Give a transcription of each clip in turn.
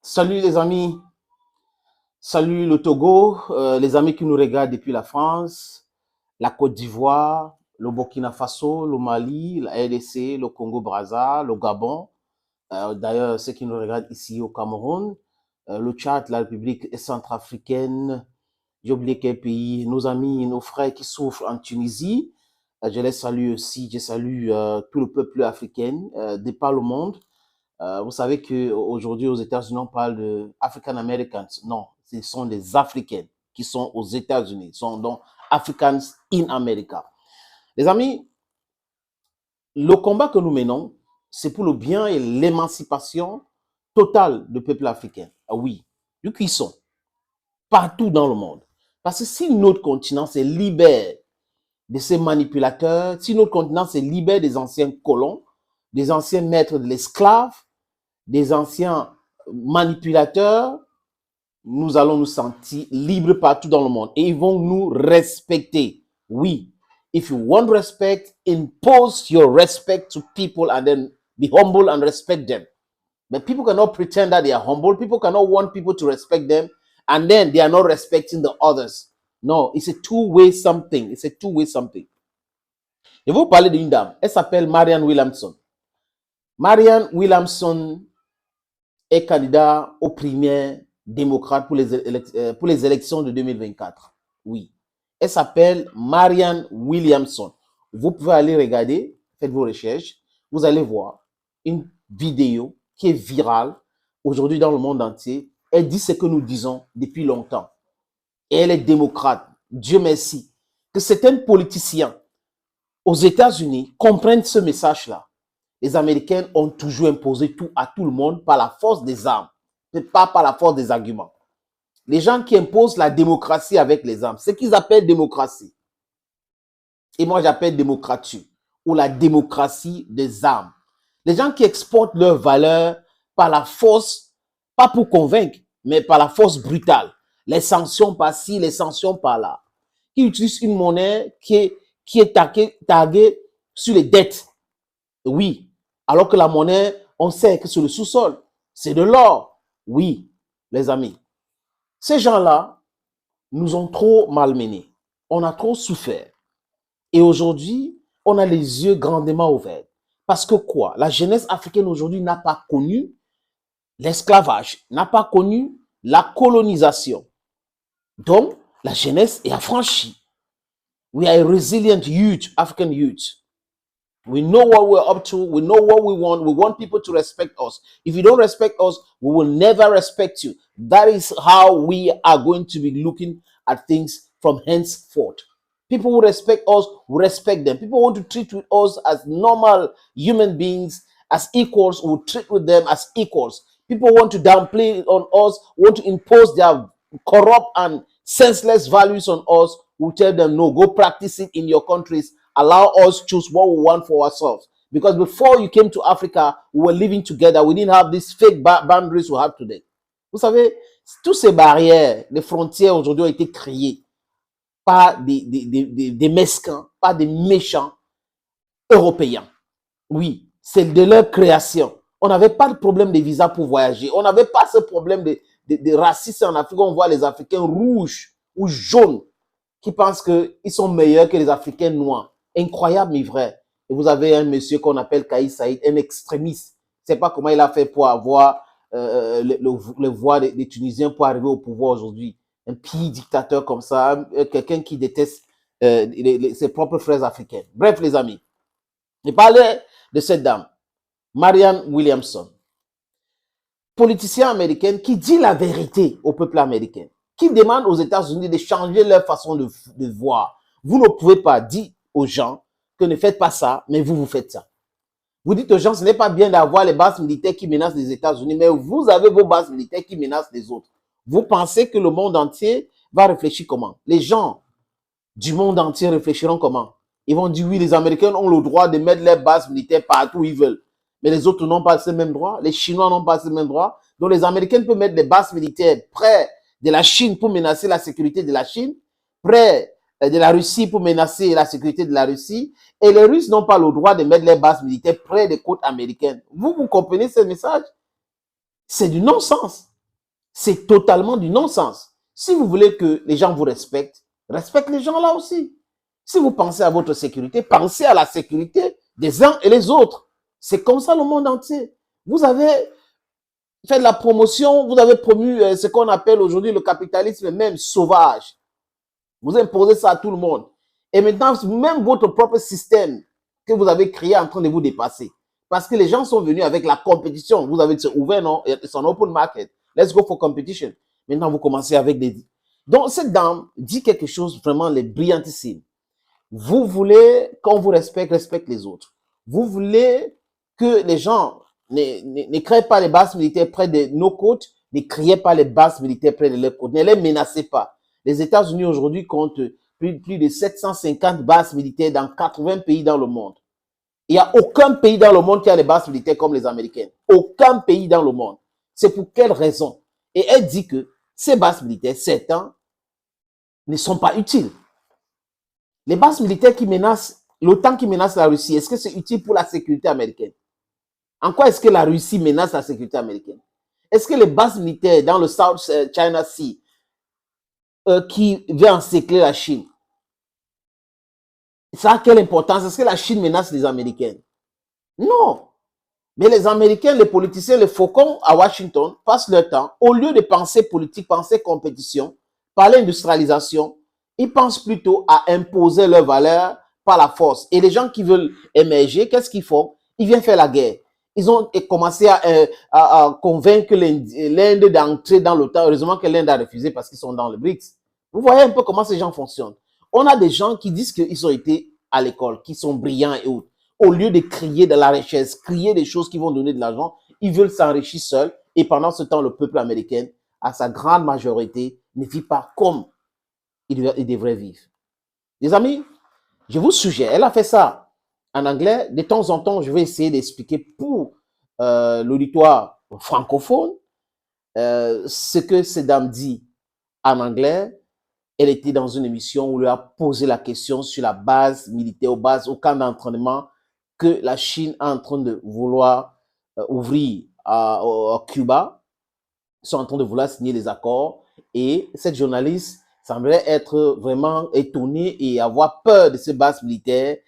Salut les amis, salut le Togo, les amis qui nous regardent depuis la France, la Côte d'Ivoire, le Burkina Faso, le Mali, la RDC, le Congo-Brazza, le Gabon, d'ailleurs ceux qui nous regardent ici au Cameroun, le Tchad, la République centrafricaine, j'ai oublié quel pays, nos amis, nos frères qui souffrent en Tunisie, je les salue aussi, je salue tout le peuple africain de par le monde. Vous savez qu'aujourd'hui, aux États-Unis, on parle de African Americans. Non, ce sont des Africains qui sont aux États-Unis. Ce sont donc Africans in America. Les amis, le combat que nous menons, c'est pour le bien et l'émancipation totale du peuple africain. Ah oui, du cuisson, partout dans le monde. Parce que si notre continent se libère de ces manipulateurs, si notre continent se libère des anciens colons, des anciens maîtres de l'esclave, des anciens manipulateurs, nous allons nous sentir libres partout dans le monde et ils vont nous respecter. Oui, if you want respect, impose your respect to people and then be humble and respect them. But people cannot pretend that they are humble. People cannot want people to respect them and then they are not respecting the others. No, it's a two-way something. It's a two-way something. Je vais vous parler d'une dame. Elle s'appelle Marianne Williamson. Marianne Williamson est candidat aux primaires démocrates pour les élections de 2024. Oui. Elle s'appelle Marianne Williamson. Vous pouvez aller regarder, faites vos recherches. Vous allez voir une vidéo qui est virale aujourd'hui dans le monde entier. Elle dit ce que nous disons depuis longtemps. Et elle est démocrate. Dieu merci. Que certains politiciens aux États-Unis comprennent ce message-là. Les Américains ont toujours imposé tout à tout le monde par la force des armes, mais pas par la force des arguments. Les gens qui imposent la démocratie avec les armes, c'est ce qu'ils appellent démocratie. Et moi, j'appelle démocratie, ou la démocratie des armes. Les gens qui exportent leurs valeurs par la force, pas pour convaincre, mais par la force brutale. Les sanctions par-ci, les sanctions par-là. Qui utilisent une monnaie qui est taguée sur les dettes. Oui. Alors que la monnaie, on sait que sur le sous-sol, c'est de l'or. Oui, les amis. Ces gens-là nous ont trop malmenés. On a trop souffert. Et aujourd'hui, on a les yeux grandement ouverts. Parce que quoi? La jeunesse africaine aujourd'hui n'a pas connu l'esclavage, n'a pas connu la colonisation. Donc, la jeunesse est affranchie. We are a resilient youth, African youth. We know what we're up to. We know what we want. We want people to respect us. If you don't respect us, we will never respect you. That is how we are going to be looking at things from henceforth. People who respect us, will respect them. People who want to treat with us as normal human beings, as equals, we will treat with them as equals. People who want to downplay on us, want to impose their corrupt and senseless values on us, we will tell them, no, go practice it in your countries. Allow us choose what we want for ourselves. Because before you came to Africa, we were living together. We didn't have these fake boundaries we have today. Vous savez, toutes ces barrières, les frontières aujourd'hui ont été créées par des mesquins, par des méchants européens. Oui, c'est de leur création. On n'avait pas de problème de visa pour voyager. On n'avait pas ce problème de racisme en Afrique. On voit les Africains rouges ou jaunes qui pensent qu'ils sont meilleurs que les Africains noirs. Incroyable, mais vrai. Et vous avez un monsieur qu'on appelle Kais Saïd, un extrémiste. Je ne sais pas comment il a fait pour avoir le voix des Tunisiens pour arriver au pouvoir aujourd'hui. Un pire dictateur comme ça, quelqu'un qui déteste ses propres frères africains. Bref, les amis, je parlais de cette dame, Marianne Williamson, politicienne américaine qui dit la vérité au peuple américain, qui demande aux États-Unis de changer leur façon de voir. Vous ne pouvez pas dire aux gens que ne faites pas ça, mais vous faites ça. Vous dites aux gens, ce n'est pas bien d'avoir les bases militaires qui menacent les États-Unis, mais vous avez vos bases militaires qui menacent les autres. Vous pensez que le monde entier va réfléchir comment? Les gens du monde entier réfléchiront comment? Ils vont dire, oui, les Américains ont le droit de mettre leurs bases militaires partout où ils veulent. Mais les autres n'ont pas ce même droit. Les Chinois n'ont pas ce même droit. Donc les Américains peuvent mettre des bases militaires près de la Chine pour menacer la sécurité de la Chine, près de la Russie pour menacer la sécurité de la Russie, et les Russes n'ont pas le droit de mettre les bases militaires près des côtes américaines. Vous comprenez ce message? C'est du non-sens. C'est totalement du non-sens. Si vous voulez que les gens vous respectent, respecte les gens là aussi. Si vous pensez à votre sécurité, pensez à la sécurité des uns et les autres. C'est comme ça le monde entier. Vous avez fait de la promotion, vous avez promu ce qu'on appelle aujourd'hui le capitalisme même sauvage. Vous imposez ça à tout le monde. Et maintenant, même votre propre système que vous avez créé est en train de vous dépasser. Parce que les gens sont venus avec la compétition. Vous avez ouvert, non? It's an open market. Let's go for competition. Maintenant, vous commencez avec des... Donc, cette dame dit quelque chose vraiment brillantissime. Vous voulez qu'on vous respecte les autres. Vous voulez que les gens ne créent pas les bases militaires près de nos côtes, ne créez pas les bases militaires près de leurs côtes, ne les menacez pas. Les États-Unis aujourd'hui comptent plus de 750 bases militaires dans 80 pays dans le monde. Il n'y a aucun pays dans le monde qui a des bases militaires comme les Américaines. Aucun pays dans le monde. C'est pour quelle raison? Et elle dit que ces bases militaires, certains, ne sont pas utiles. Les bases militaires qui menacent, l'OTAN qui menace la Russie, est-ce que c'est utile pour la sécurité américaine? En quoi est-ce que la Russie menace la sécurité américaine? Est-ce que les bases militaires dans le South China Sea qui vient encercler la Chine, ça a quelle importance? Est-ce que la Chine menace les Américains? Non. Mais les Américains, les politiciens, les faucons à Washington passent leur temps, au lieu de penser politique, penser compétition, parler industrialisation, ils pensent plutôt à imposer leurs valeurs par la force. Et les gens qui veulent émerger, qu'est-ce qu'ils font? Ils viennent faire la guerre. Ils ont commencé à convaincre l'Inde d'entrer dans l'OTAN. Heureusement que l'Inde a refusé parce qu'ils sont dans le BRICS. Vous voyez un peu comment ces gens fonctionnent. On a des gens qui disent qu'ils ont été à l'école, qui sont brillants et autres. Au lieu de crier de la richesse, crier des choses qui vont donner de l'argent, ils veulent s'enrichir seuls. Et pendant ce temps, le peuple américain, à sa grande majorité, ne vit pas comme il devrait vivre. Les amis, je vous suggère, elle a fait ça en anglais. De temps en temps, je vais essayer d'expliquer pour l'auditoire francophone ce que cette dame dit en anglais. Elle était dans une émission où elle a posé la question sur la base militaire, au camp d'entraînement que la Chine est en train de vouloir ouvrir à Cuba. Ils sont en train de vouloir signer les accords. Et cette journaliste semblait être vraiment étonnée et avoir peur de ces bases militaires,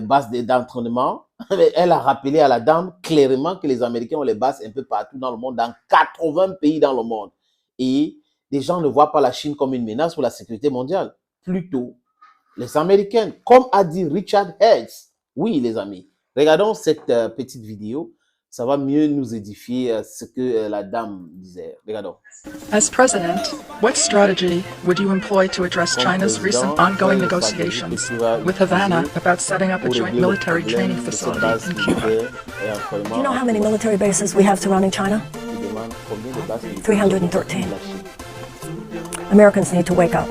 bases d'entraînement. Mais elle a rappelé à la dame clairement que les Américains ont les bases un peu partout dans le monde, dans 80 pays dans le monde. Et les gens ne voient pas la Chine comme une menace pour la sécurité mondiale. Plutôt, les Américains, comme a dit Richard Hayes. Oui, les amis, regardons cette petite vidéo. Ça va mieux nous édifier ce que la dame disait. Regardons. As president, what strategy would you employ to address China's recent ongoing negotiations with Havana about setting up a joint military training facility in Cuba? Do you know how many military bases we have surrounding China? 313. Americans need to wake up.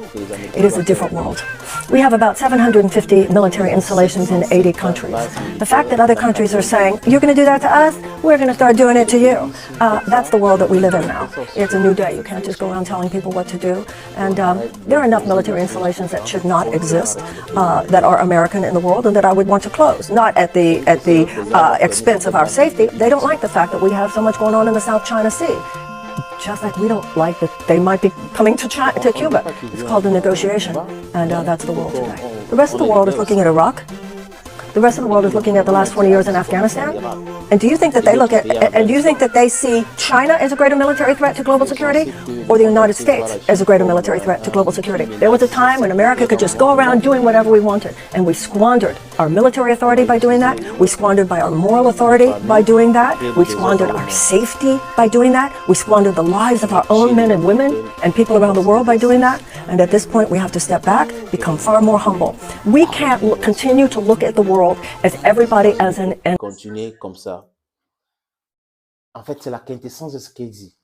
It is a different world. We have about 750 military installations in 80 countries. The fact that other countries are saying, you're going to do that to us, we're going to start doing it to you. That's the world that we live in now. It's a new day. You can't just go around telling people what to do. And there are enough military installations that should not exist, that are American in the world, and that I would want to close. Not at the expense of our safety. They don't like the fact that we have so much going on in the South China Sea. Just like we don't like that they might be coming to Cuba. It's called a negotiation, and that's the world today. The rest of the world is looking at Iraq. The rest of the world is looking at the last 20 years in Afghanistan. And do you think that they look at, and do you think that they see China as a greater military threat to global security, or the United States as a greater military threat to global security? There was a time when America could just go around doing whatever we wanted, and we squandered our military authority by doing that. We squandered by our moral authority by doing that. We squandered our safety by doing that. We squandered the lives of our own men and women and people around the world by doing that. And at this point, we have to step back, become far more humble. We can't continue to look at the world as everybody as an... Continuer comme ça. En fait, c'est la quintessence de ce qu'il dit.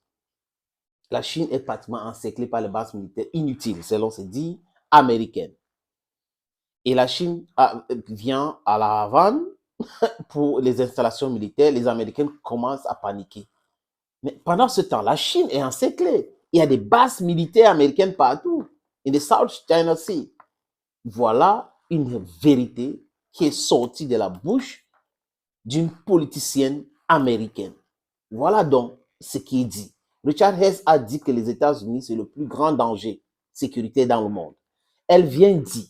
La Chine est pratiquement encerclée par les bases militaires inutiles, selon ses dires américaines. Et la Chine vient à la Havane pour les installations militaires. Les Américains commencent à paniquer. Mais pendant ce temps, la Chine est encerclée. Il y a des bases militaires américaines partout. In the South China Sea. Voilà une vérité qui est sortie de la bouche d'une politicienne américaine. Voilà donc ce qu'il dit. Richard Hess a dit que les États-Unis, c'est le plus grand danger sécurité dans le monde. Elle vient dire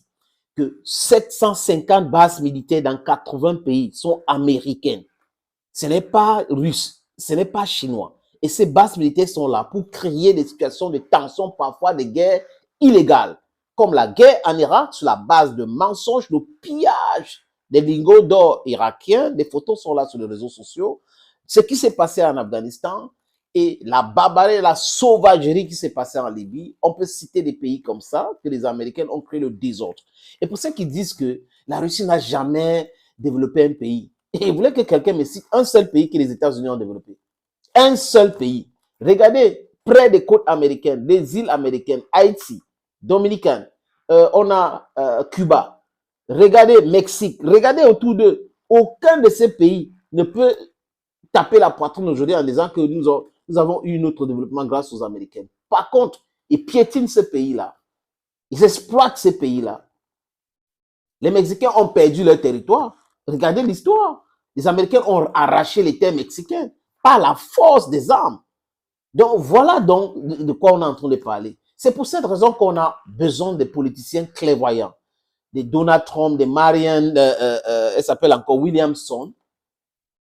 que 750 bases militaires dans 80 pays sont américaines. Ce n'est pas russe, ce n'est pas chinois. Et ces bases militaires sont là pour créer des situations de tension, parfois des guerres illégales, comme la guerre en Irak sur la base de mensonges, de pillage des lingots d'or irakiens. Des photos sont là sur les réseaux sociaux. Ce qui s'est passé en Afghanistan et la barbarie, la sauvagerie qui s'est passée en Libye. On peut citer des pays comme ça, que les Américains ont créé le désordre. Et pour ceux qui disent que la Russie n'a jamais développé un pays, et vous voulez que quelqu'un me cite un seul pays que les États-Unis ont développé. Un seul pays. Regardez, près des côtes américaines, des îles américaines, Haïti, Dominicaine, on a Cuba. Regardez Mexique. Regardez autour d'eux. Aucun de ces pays ne peut taper la poitrine aujourd'hui en disant que nous avons eu notre développement grâce aux Américains. Par contre, ils piétinent ces pays-là. Ils exploitent ces pays-là. Les Mexicains ont perdu leur territoire. Regardez l'histoire. Les Américains ont arraché les terres mexicaines par la force des armes. Donc, voilà donc de quoi on est en train de parler. C'est pour cette raison qu'on a besoin de politiciens clairvoyants. Des Donald Trump, des Marianne, elle s'appelle encore Williamson,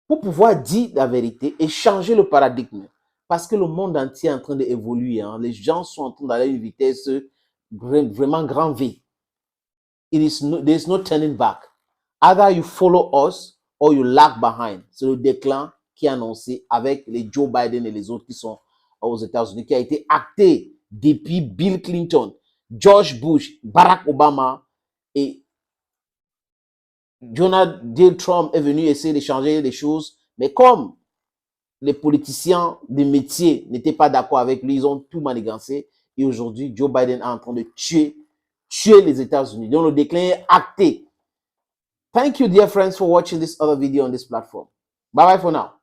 pour pouvoir dire la vérité et changer le paradigme. Parce que le monde entier est en train d'évoluer. Hein. Les gens sont en train d'aller à une vitesse vraiment grand V. There is no turning back. Either you follow us or you lag behind. C'est le déclin qui est annoncé avec les Joe Biden et les autres qui sont aux États-Unis, qui a été acté depuis Bill Clinton, George Bush, Barack Obama et Donald J. Trump est venu essayer de changer les choses. Mais comme les politiciens des métiers n'étaient pas d'accord avec lui, ils ont tout manigancé. Et aujourd'hui, Joe Biden est en train de tuer les États-Unis. Donc, le déclin est acté. Thank you, dear friends, for watching this other video on this platform. Bye-bye for now.